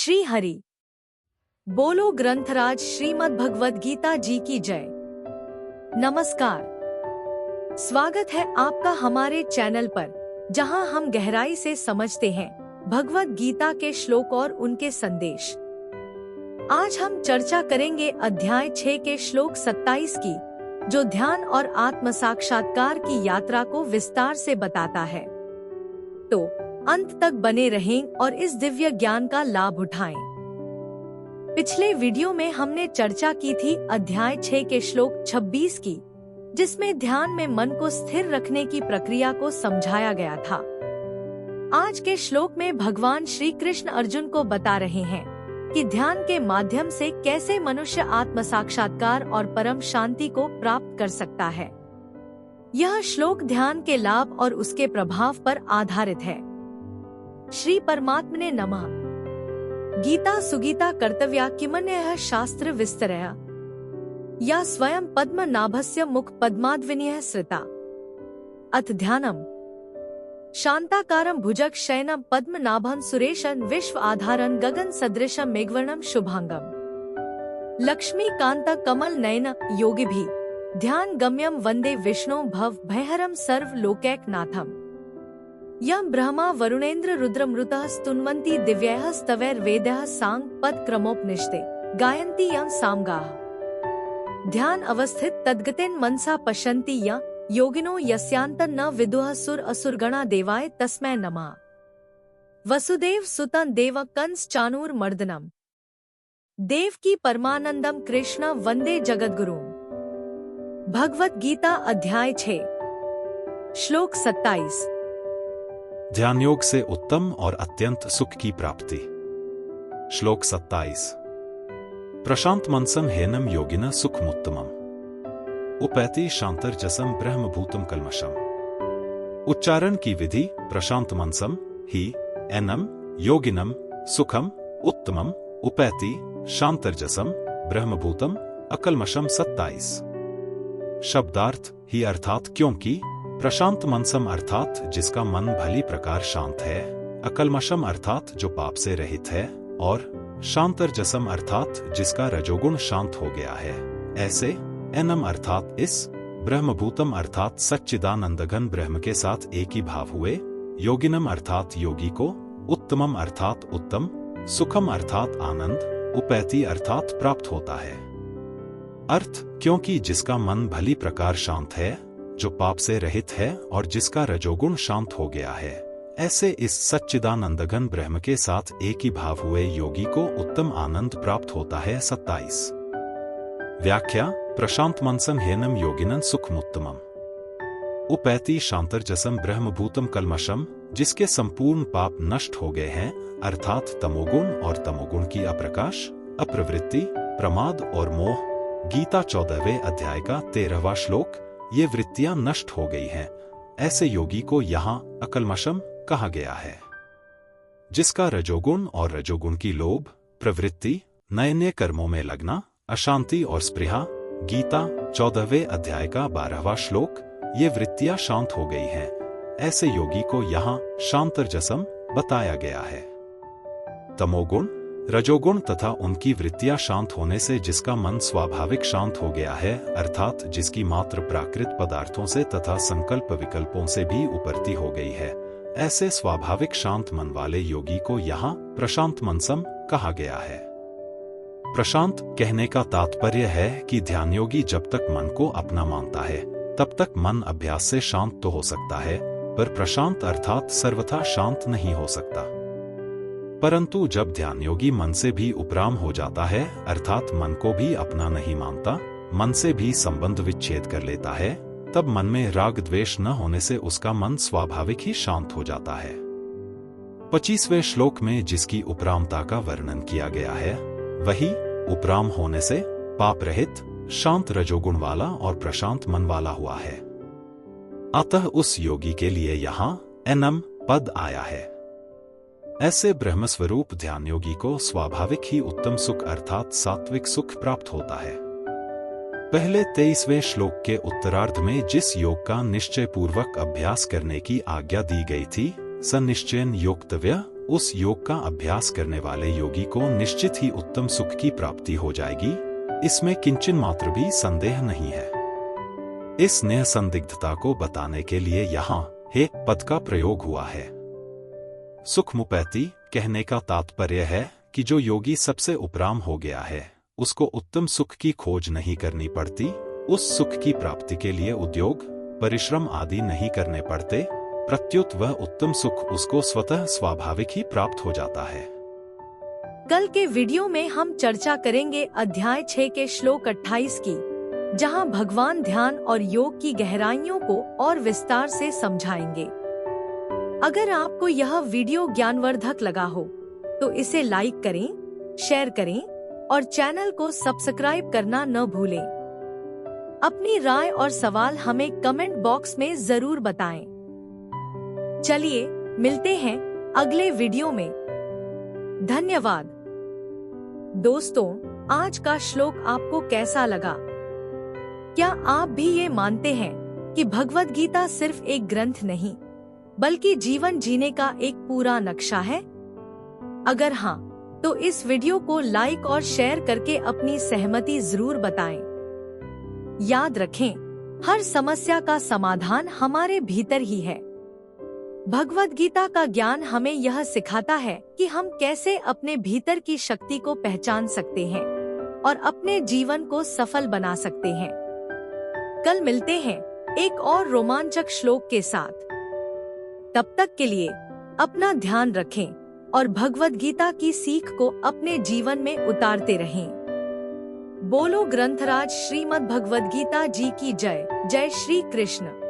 श्री हरि बोलो ग्रंथराज श्रीमद् भगवद गीता जी की जय। नमस्कार, स्वागत है आपका हमारे चैनल पर, जहां हम गहराई से समझते हैं भगवद गीता के श्लोक और उनके संदेश। आज हम चर्चा करेंगे अध्याय 6 के श्लोक 27 की, जो ध्यान और आत्म साक्षात्कार की यात्रा को विस्तार से बताता है। तो अंत तक बने रहें और इस दिव्य ज्ञान का लाभ उठाएं। पिछले वीडियो में हमने चर्चा की थी अध्याय 6 के श्लोक 26 की, जिसमें ध्यान में मन को स्थिर रखने की प्रक्रिया को समझाया गया था। आज के श्लोक में भगवान श्री कृष्ण अर्जुन को बता रहे हैं कि ध्यान के माध्यम से कैसे मनुष्य आत्म साक्षात्कार और परम शांति को प्राप्त कर सकता है। यह श्लोक ध्यान के लाभ और उसके प्रभाव पर आधारित है। श्री परमात्मने नमः। गीता सुगीता कर्तव्या किमन्यः शास्त्र विस्तरया या स्वयं पद्म नाभस्य मुख पद्माद्विनीय श्रिता। अथ ध्यानम शांताकारं भुजग शयनम पद्म नाभं सुरेशं विश्व आधारं गगन सदृशं मेघवर्णं शुभांगम। लक्ष्मी कांत कमल नयन योगिभी ध्यान गम्यम वंदे विष्णु भव भयहरम सर्व लोकैकनाथम। यं ब्रह्मा वरुणेन्द्र रुद्रमृतः स्तुन्वन्ति दिव्यैः स्तवैर्वेदैः सांग पद क्रमोपनिषदे गायन्ति यं सामगाः। ध्यान अवस्थित तद्गतेन मनसा पश्यन्ति य योगिनो यस्यान्तं न विदुः सुर असुरगणा देवाय तस्मै नमः। वसुदेव सुतं देव कंस चाणूर मर्दनम देवकी परमानंदम कृष्ण वंदे जगद्गुरुम। भगवत गीता अध्याय 6 श्लोक 27। ध्यान योग से उत्तम और अत्यंत सुख की प्राप्ति। श्लोक 27। प्रशांत मनसम हेनम योगिन सुखमुत्तमम उपैति शांतरजसम ब्रह्मभूतम कल्मषम। उच्चारण की विधि प्रशांत मनसम ही एनम योगिनम सुखम उत्तमम उपैति शांतरजसम ब्रह्मभूतम अकल्मषम। 27। शब्दार्थ ही अर्थात क्योंकि, प्रशांत मनसम अर्थात जिसका मन भली प्रकार शांत है, अकल्मषम अर्थात जो पाप से रहित है, और शांतरजसम अर्थात जिसका रजोगुण शांत हो गया है। ऐसे एनम अर्थात इस, ब्रह्मभूतम अर्थात सच्चिदानंदघन ब्रह्म के साथ एक ही भाव हुए, योगिनम अर्थात योगी को, उत्तमम अर्थात उत्तम, सुखम अर्थात आनंद, उपैति अर्थात प्राप्त होता है। अर्थ क्योंकि जिसका मन भली प्रकार शांत है, जो पाप से रहित है और जिसका रजोगुण शांत हो गया है, ऐसे इस सच्चिदानंदघन ब्रह्म के साथ एक ही भाव हुए योगी को उत्तम आनंद प्राप्त होता है। 27। व्याख्या प्रशांत मनसम हेनम योगिनन सुखमुत्तमम उपैति शांतरजसम ब्रह्मभूतम कल्मषम, जिसके संपूर्ण पाप नष्ट हो गए हैं, अर्थात तमोगुण और तमोगुण की अप्रकाश, अप्रवृत्ति, प्रमाद और मोह। गीता 14वें अध्याय का 13वां श्लोक। ये वृत्तियां नष्ट हो गई हैं, ऐसे योगी को यहाँ अकल्मषम कहा गया है। जिसका रजोगुण और रजोगुण की लोभ, प्रवृत्ति, नए नए कर्मों में लगना, अशांति और स्पृहा। गीता 14वें अध्याय का 12वां श्लोक। ये वृत्तियां शांत हो गई हैं, ऐसे योगी को यहाँ शांतरजसम बताया गया है। तमोगुण, रजोगुण तथा उनकी वृत्तियां शांत होने से जिसका मन स्वाभाविक शांत हो गया है, अर्थात जिसकी मात्र प्राकृत पदार्थों से तथा संकल्प विकल्पों से भी उपरती हो गई है, ऐसे स्वाभाविक शांत मन वाले योगी को यहाँ प्रशांत मनसम कहा गया है। प्रशांत कहने का तात्पर्य है कि ध्यान योगी जब तक मन को अपना मानता है, तब तक मन अभ्यास से शांत तो हो सकता है, पर प्रशांत अर्थात सर्वथा शांत नहीं हो सकता। परंतु जब ध्यान योगी मन से भी उपराम हो जाता है, अर्थात मन को भी अपना नहीं मानता, मन से भी संबंध विच्छेद कर लेता है, तब मन में राग द्वेष न होने से उसका मन स्वाभाविक ही शांत हो जाता है। 25वें श्लोक में जिसकी उपरामता का वर्णन किया गया है, वही उपराम होने से पाप रहित, शांत रजोगुण वाला और प्रशांत मन वाला हुआ है। अतः उस योगी के लिए यहाँ एनम पद आया है। ऐसे ब्रह्मस्वरूप ध्यान योगी को स्वाभाविक ही उत्तम सुख अर्थात सात्विक सुख प्राप्त होता है। पहले 23वें श्लोक के उत्तरार्ध में जिस योग का निश्चय पूर्वक अभ्यास करने की आज्ञा दी गई थी, स निश्चयन योक्तव्य उस योग का अभ्यास करने वाले योगी को निश्चित ही उत्तम सुख की प्राप्ति हो जाएगी, इसमें किंचन मात्र भी संदेह नहीं है। इस निसंदिग्धता को बताने के लिए यहाँ हे पद का प्रयोग हुआ है। सुखमुपैति कहने का तात्पर्य है कि जो योगी सबसे उपराम हो गया है, उसको उत्तम सुख की खोज नहीं करनी पड़ती, उस सुख की प्राप्ति के लिए उद्योग, परिश्रम आदि नहीं करने पड़ते, प्रत्युत वह उत्तम सुख उसको स्वतः स्वाभाविक ही प्राप्त हो जाता है। कल के वीडियो में हम चर्चा करेंगे अध्याय 6 के श्लोक 28 की, जहां भगवान ध्यान और योग की गहराइयों को और विस्तार से समझाएंगे। अगर आपको यह वीडियो ज्ञानवर्धक लगा हो तो इसे लाइक करें, शेयर करें और चैनल को सब्सक्राइब करना न भूलें। अपनी राय और सवाल हमें कमेंट बॉक्स में जरूर बताएं। चलिए मिलते हैं अगले वीडियो में। धन्यवाद। दोस्तों, आज का श्लोक आपको कैसा लगा? क्या आप भी ये मानते हैं कि भगवद गीता सिर्फ एक ग्रंथ नहीं, बल्कि जीवन जीने का एक पूरा नक्शा है? अगर हाँ, तो इस वीडियो को लाइक और शेयर करके अपनी सहमति जरूर बताएं। याद रखें, हर समस्या का समाधान हमारे भीतर ही है। भगवद गीता का ज्ञान हमें यह सिखाता है कि हम कैसे अपने भीतर की शक्ति को पहचान सकते हैं और अपने जीवन को सफल बना सकते हैं। कल मिलते हैं एक और रोमांचक श्लोक के साथ। तब तक के लिए अपना ध्यान रखें और भगवद गीता की सीख को अपने जीवन में उतारते रहें। बोलो ग्रंथराज श्रीमद् भगवद गीता जी की जय। जय श्री कृष्ण।